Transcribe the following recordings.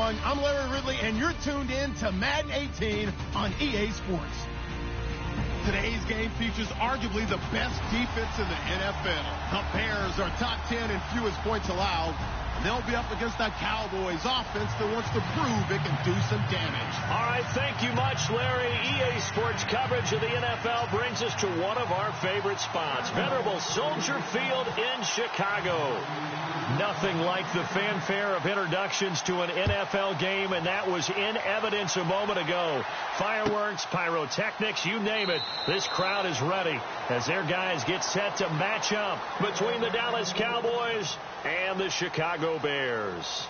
everyone. I'm Larry Ridley, and you're tuned in to Madden 18 on EA Sports. Today's game features arguably the best defense in the NFL. The Bears are top 10 in fewest points allowed. They'll be up against a Cowboys offense that wants to prove it can do some damage. All right, thank you much, Larry. EA Sports coverage of the NFL brings us to one of our favorite spots, venerable Soldier Field in Chicago. Nothing like the fanfare of introductions to an NFL game, and that was in evidence a moment ago. Fireworks, pyrotechnics, you name it. This crowd is ready as their guys get set to match up between the Dallas Cowboys and the Chicago Bears.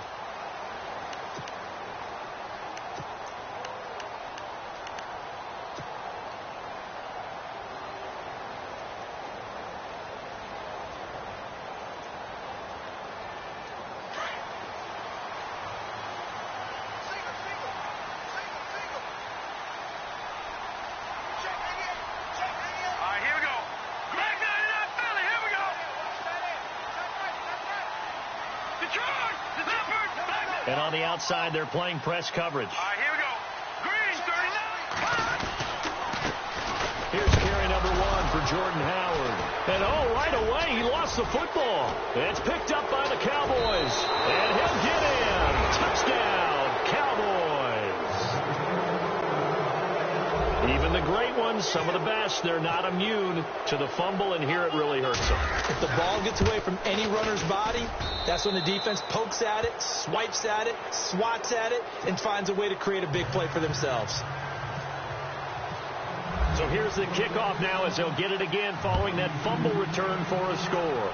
And on the outside, they're playing press coverage. All right, here we go. Green, 39. Here's carry number 1 for Jordan Howard. And, right away, he lost the football. It's picked up by the Cowboys. And he'll get in. Touchdown, Cowboys. Even the great ones, some of the best, they're not immune to the fumble, and here it really hurts them. If the ball gets away from any runner's body, that's when the defense pokes at it, swipes at it, swats at it, and finds a way to create a big play for themselves. So here's the kickoff now as they'll get it again following that fumble return for a score.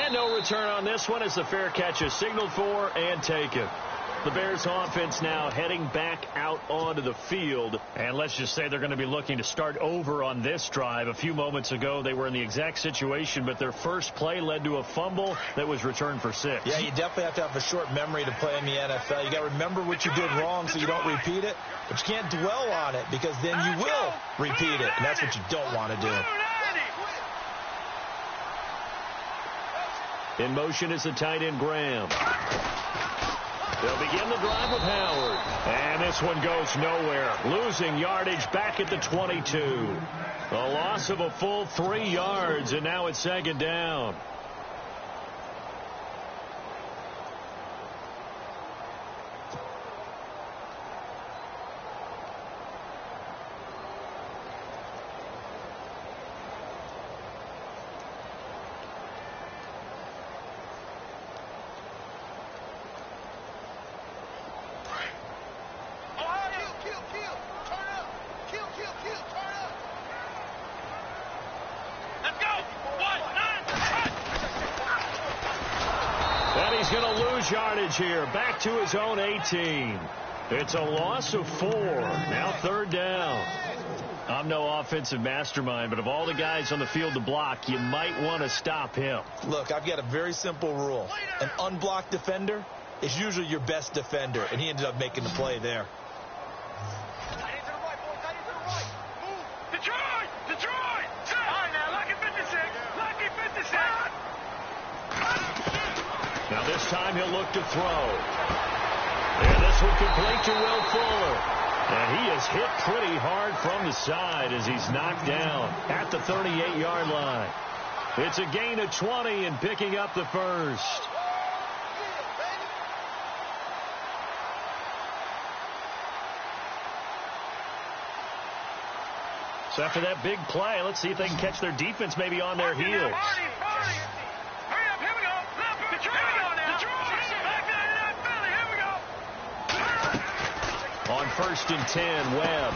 And no return on this one as the fair catch is signaled for and taken. The Bears offense now heading back out onto the field. And let's just say they're going to be looking to start over on this drive. A few moments ago, they were in the exact situation, but their first play led to a fumble that was returned for 6. Yeah, you definitely have to have a short memory to play in the NFL. You got to remember what you did wrong so you don't repeat it. But you can't dwell on it because then you will repeat it. And that's what you don't want to do. In motion is the tight end, Graham. They'll begin the drive with Howard. And this one goes nowhere. Losing yardage back at the 22. A loss of a full 3 yards, and now it's second down. Yardage here, back to his own 18. It's a loss of 4. Now third down. I'm no offensive mastermind, but of all the guys on the field to block, you might want to stop him. Look, I've got a very simple rule. An unblocked defender is usually your best defender, and he ended up making the play there. Now this time he'll look to throw. And this will complete to Will Fuller. And he is hit pretty hard from the side as he's knocked down at the 38-yard line. It's a gain of 20 and picking up the first. So after that big play, let's see if they can catch their defense maybe on their heels. On 1st and 10, Webb.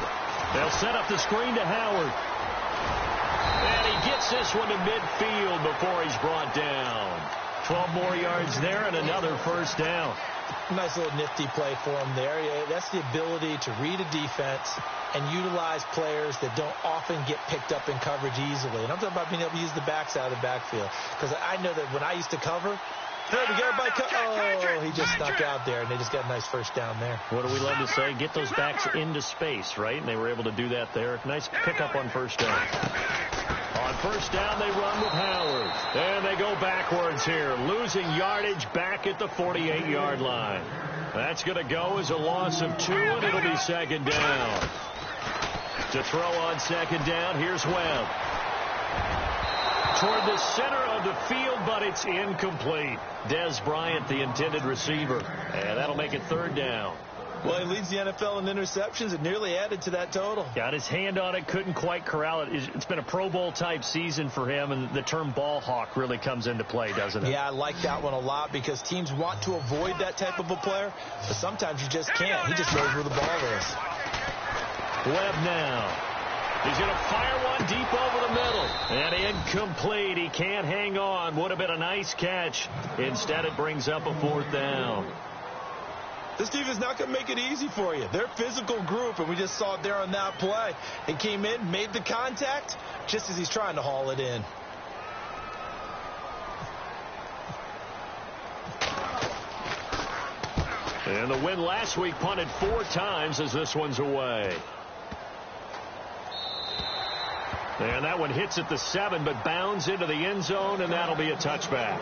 They'll set up the screen to Howard. And he gets this one to midfield before he's brought down. 12 more yards there and another first down. Nice little nifty play for him there. That's the ability to read a defense and utilize players that don't often get picked up in coverage easily. And I'm talking about being able to use the backs out of the backfield. Because I know that when I used to cover, he just snuck out there, and they just got a nice first down there. What do we love to say? Get those backs into space, right? And they were able to do that there. Nice pickup on first down. On first down, they run with Howard. And they go backwards here, losing yardage back at the 48-yard line. That's going to go as a loss of 2, and it'll be second down. To throw on second down, here's Webb. Toward the center of the field, but it's incomplete. Dez Bryant, the intended receiver. And that'll make it third down. Well, he leads the NFL in interceptions and nearly added to that total. Got his hand on it, couldn't quite corral it. It's been a Pro Bowl-type season for him, and the term ball hawk really comes into play, doesn't it? Yeah, I like that one a lot because teams want to avoid that type of a player, but sometimes you just can't. He just knows where the ball is. Webb now. He's going to fire one deep over the middle. And incomplete. He can't hang on. Would have been a nice catch. Instead, it brings up a fourth down. This team is not going to make it easy for you. They're a physical group, and we just saw it there on that play. He came in, made the contact, just as he's trying to haul it in. And the win last week punted 4 times as this one's away. And that one hits at the 7, but bounds into the end zone, and that'll be a touchback.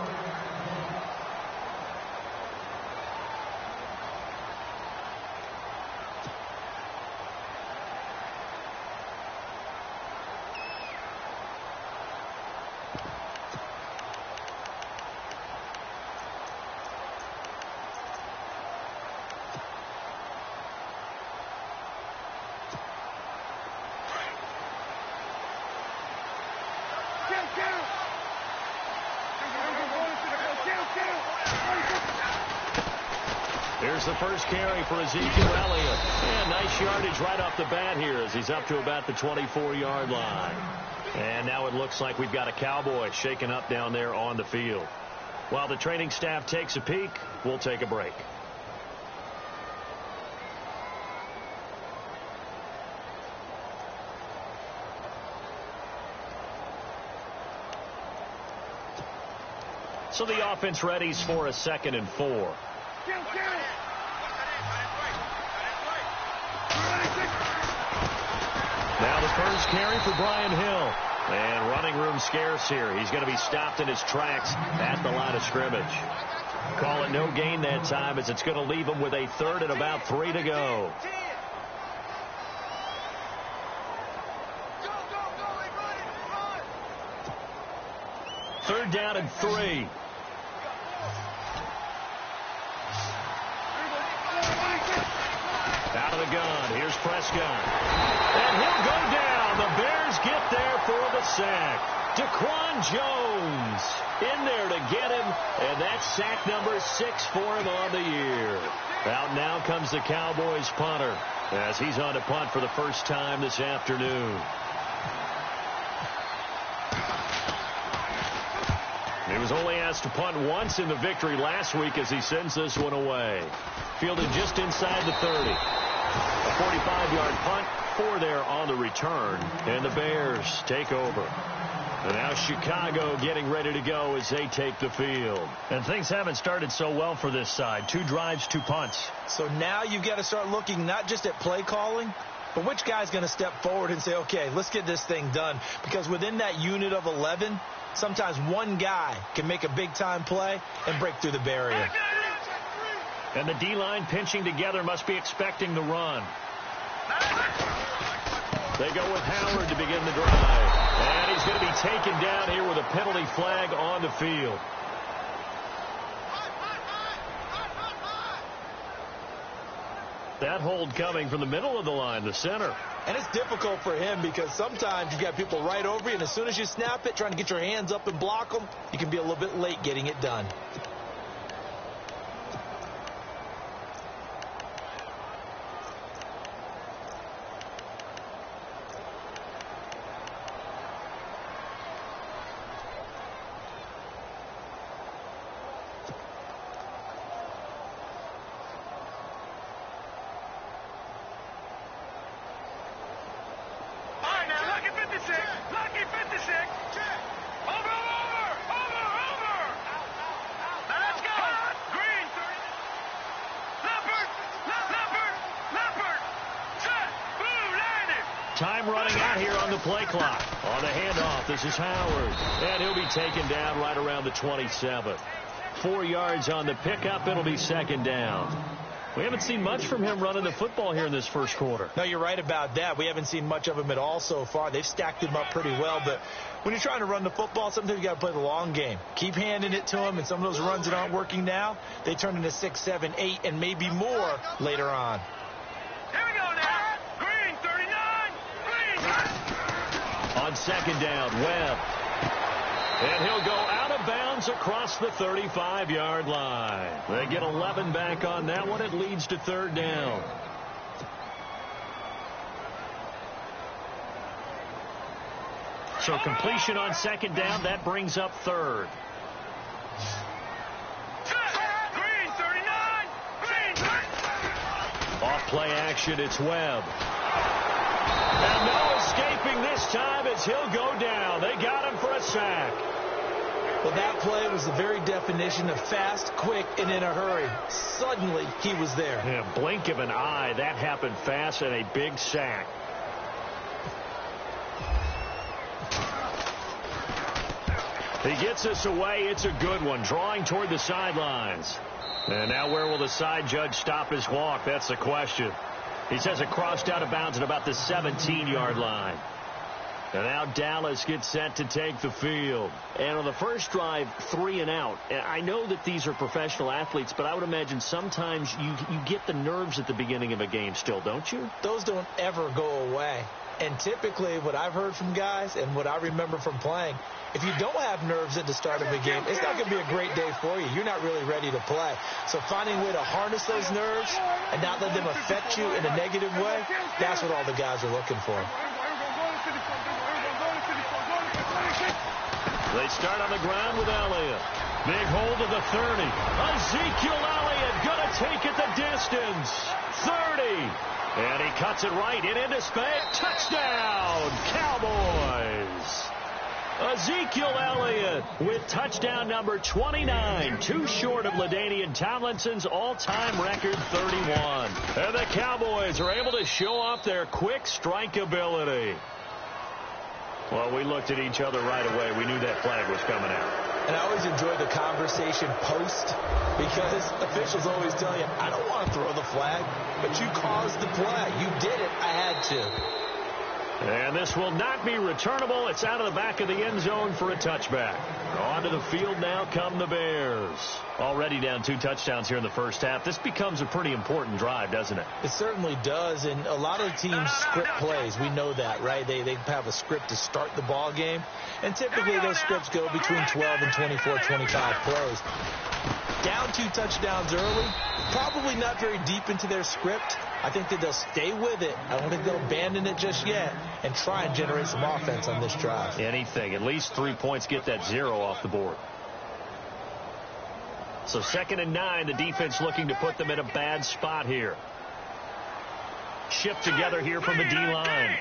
Here's the first carry for Ezekiel Elliott. And nice yardage right off the bat here as he's up to about the 24-yard line. And now it looks like we've got a Cowboy shaken up down there on the field. While the training staff takes a peek, we'll take a break. So the offense readies for a 2nd and 4. Now the first carry for Brian Hill. And running room scarce here. He's going to be stopped in his tracks at the line of scrimmage. Call it no gain that time as it's going to leave him with a 3rd and about 3 to go. Third down and 3. Out of the gun. Here's Prescott. And he'll go down. The Bears get there for the sack. Daquan Jones in there to get him. And that's sack number 6 for him on the year. Out now comes the Cowboys punter as he's on to punt for the first time this afternoon. He was only asked to punt once in the victory last week as he sends this one away. Fielded just inside the 30. A 45-yard punt, 4 there on the return. And the Bears take over. And now Chicago getting ready to go as they take the field. And things haven't started so well for this side. 2 drives, 2 punts. So now you've got to start looking not just at play calling, but which guy's going to step forward and say, okay, let's get this thing done. Because within that unit of 11, sometimes one guy can make a big-time play and break through the barrier. And the D-line pinching together must be expecting the run. They go with Howard to begin the drive. And he's going to be taken down here with a penalty flag on the field. That hold coming from the middle of the line, the center. And it's difficult for him because sometimes you've got people right over you, and as soon as you snap it, trying to get your hands up and block them, you can be a little bit late getting it done. Time running out here on the play clock. On the handoff, this is Howard. And he'll be taken down right around the 27. 4 yards on the pickup. It'll be second down. We haven't seen much from him running the football here in this first quarter. No, you're right about that. We haven't seen much of him at all so far. They've stacked him up pretty well, but when you're trying to run the football, sometimes you got to play the long game. Keep handing it to him, and some of those runs that aren't working now, they turn into 6, 7, 8, and maybe more later on. Here we go now. Green, 39. Green. On second down, Webb. And he'll go out of bounds across the 35-yard line. They get 11 back on that one. It leads to third down. So completion on second down. That brings up third. Green, 39. Green. Off play action, it's Webb. And no escaping this time as he'll go down. They got him for a sack. Well, that play was the very definition of fast, quick, and in a hurry. Suddenly, he was there. Yeah, blink of an eye. That happened fast and a big sack. He gets us away. It's a good one. Drawing toward the sidelines. And now where will the side judge stop his walk? That's the question. He says it crossed out of bounds at about the 17-yard line. And now Dallas gets set to take the field. And on the first drive, 3 and out. I know that these are professional athletes, but I would imagine sometimes you get the nerves at the beginning of a game still, don't you? Those don't ever go away. And typically what I've heard from guys and what I remember from playing, if you don't have nerves at the start of a game, it's not going to be a great day for you. You're not really ready to play. So finding a way to harness those nerves and not let them affect you in a negative way, that's what all the guys are looking for. They start on the ground with Elliott. Big hold of the 30. Ezekiel Elliott going to take it the distance. 30. And he cuts it right in into space. Touchdown, Cowboys. Ezekiel Elliott with touchdown number 29. Too short of LaDainian Tomlinson's all-time record 31. And the Cowboys are able to show off their quick strike ability. Well, we looked at each other right away. We knew that flag was coming out. And I always enjoy the conversation post because officials always tell you, I don't want to throw the flag, but you caused the play. You did it. I had to. And this will not be returnable. It's out of the back of the end zone for a touchback. Onto the field now come the Bears. Already down 2 touchdowns here in the first half. This becomes a pretty important drive, doesn't it? It certainly does. And a lot of teams script plays. We know that, right? They have a script to start the ball game. And typically those scripts go between 12 and 24, 25 plays. Down 2 touchdowns early. Probably not very deep into their script. I think that they'll stay with it. I don't think they'll abandon it just yet and try and generate some offense on this drive. Anything. At least 3 points, get that 0 off the board. So 2nd and 9, the defense looking to put them in a bad spot here. Shift together here from the D-line.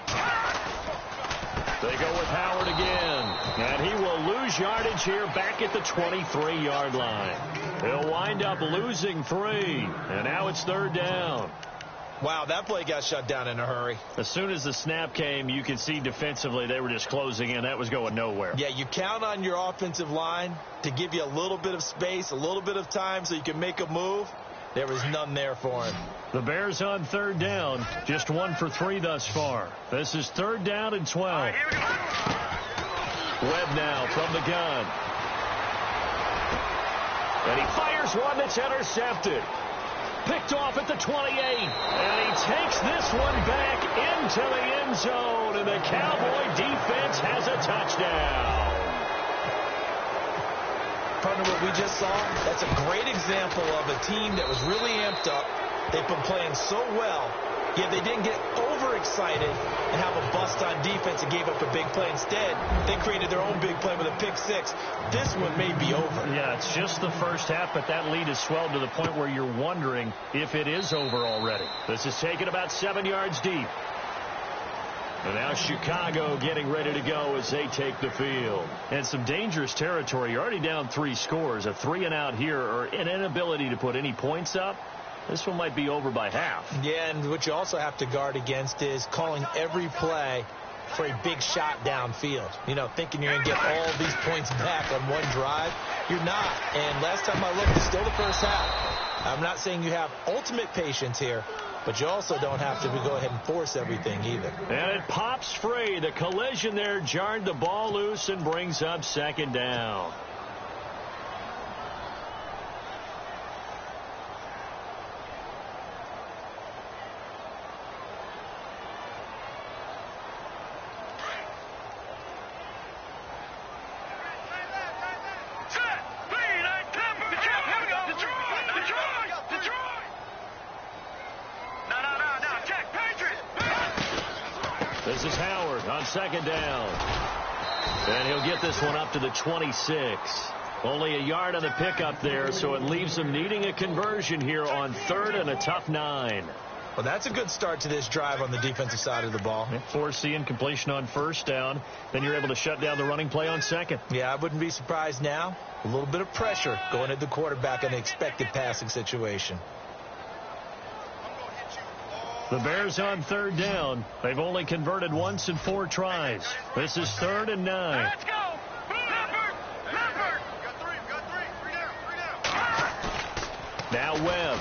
They go with Howard again. And he will lose yardage here back at the 23-yard line. He'll wind up losing 3. And now it's third down. Wow, that play got shut down in a hurry. As soon as the snap came, you could see defensively they were just closing in. That was going nowhere. Yeah, you count on your offensive line to give you a little bit of space, a little bit of time so you can make a move. There was none there for him. The Bears on third down, just 1 for 3 thus far. This is third down and 12. Right, here we go. Webb now from the gun. And he fires one that's intercepted. Picked off at the 28. And he takes this one back into the end zone. And the Cowboy defense has a touchdown. Partner, what we just saw, that's a great example of a team that was really amped up. They've been playing so well, yet they didn't get overexcited and have a bust on defense and gave up a big play. Instead, they created their own big play with a pick 6. This one may be over. Yeah, it's just the first half, but that lead has swelled to the point where you're wondering if it is over already. This is taken about 7 yards deep. And now Chicago getting ready to go as they take the field. And some dangerous territory. You're already down 3 scores. A 3 and out here or an inability to put any points up. This one might be over by half. Yeah, and what you also have to guard against is calling every play for a big shot downfield. You know, thinking you're going to get all these points back on one drive. You're not. And last time I looked, it's still the first half. I'm not saying you have ultimate patience here, but you also don't have to go ahead and force everything either. And it pops free. The collision there jarred the ball loose and brings up second down. This is Howard on second down. And he'll get this one up to the 26. Only a yard on the pickup there, so it leaves them needing a conversion here on third and a tough 9. Well, that's a good start to this drive on the defensive side of the ball. Forcing incompletion on first down. Then you're able to shut down the running play on second. Yeah, I wouldn't be surprised now. A little bit of pressure going at the quarterback in an expected passing situation. The Bears on third down. They've only converted once in 4 tries. This is 3rd and 9. Let's go. Leopard. Got three down. Now Webb.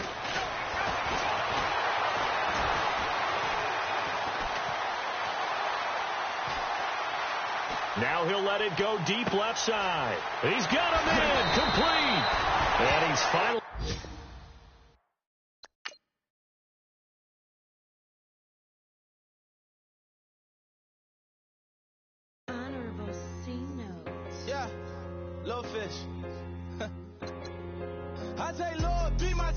Now he'll let it go deep left side. He's got him in. Complete. And he's finally... Yeah, low fish. I say, Lord, be my